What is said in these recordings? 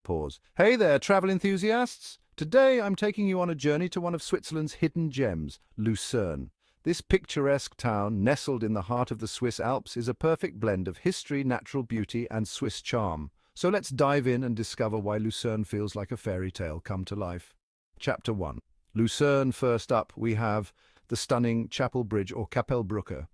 Pause. Hey there, travel enthusiasts! Today I'm taking you on a journey to one of Switzerland's hidden gems, Lucerne. This picturesque town, nestled in the heart of the Swiss Alps, is a perfect blend of history, natural beauty, and Swiss charm. So let's dive in and discover why Lucerne feels like a fairy tale come to life. Chapter 1. Lucerne. First up, we have the stunning Chapel Bridge or Kapellbrücke.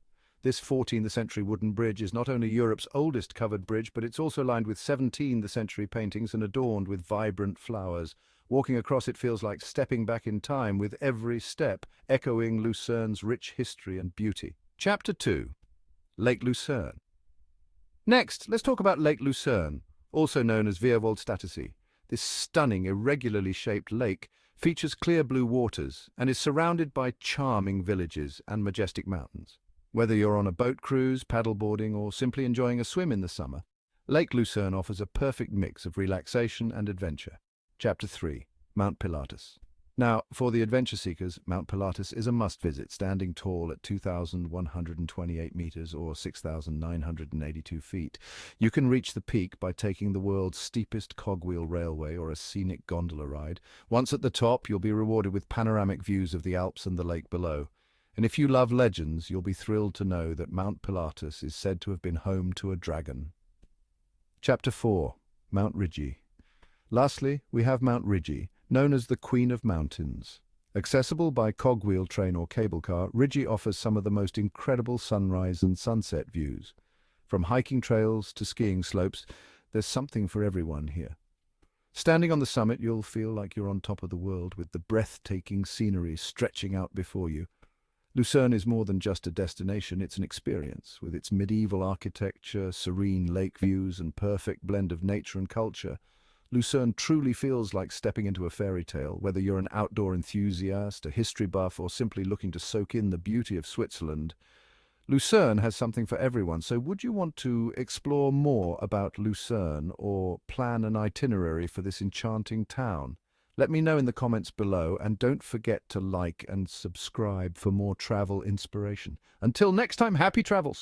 This 14th century wooden bridge is not only Europe's oldest covered bridge, but it's also lined with 17th century paintings and adorned with vibrant flowers. Walking across it feels like stepping back in time, with every step echoing Lucerne's rich history and beauty. Chapter 2. Lake Lucerne. Next, let's talk about Lake Lucerne, also known as Vierwaldstättersee. This stunning, irregularly shaped lake features clear blue waters and is surrounded by charming villages and majestic mountains. Whether you're on a boat cruise, paddleboarding, or simply enjoying a swim in the summer, Lake Lucerne offers a perfect mix of relaxation and adventure. Chapter 3. Mount Pilatus. Now, for the adventure seekers, Mount Pilatus is a must-visit, standing tall at 2,128 meters or 6,982 feet. You can reach the peak by taking the world's steepest cogwheel railway or a scenic gondola ride. Once at the top, you'll be rewarded with panoramic views of the Alps and the lake below. And if you love legends, you'll be thrilled to know that Mount Pilatus is said to have been home to a dragon. Chapter 4. Mount Rigi. Lastly, we have Mount Rigi, known as the Queen of Mountains. Accessible by cogwheel train or cable car, Rigi offers some of the most incredible sunrise and sunset views. From hiking trails to skiing slopes, there's something for everyone here. Standing on the summit, you'll feel like you're on top of the world, with the breathtaking scenery stretching out before you. Lucerne is more than just a destination, it's an experience. With its medieval architecture, serene lake views, and perfect blend of nature and culture, Lucerne truly feels like stepping into a fairy tale. Whether you're an outdoor enthusiast, a history buff, or simply looking to soak in the beauty of Switzerland, Lucerne has something for everyone. So would you want to explore more about Lucerne or plan an itinerary for this enchanting town? Let me know in the comments below, and don't forget to like and subscribe for more travel inspiration. Until next time, happy travels!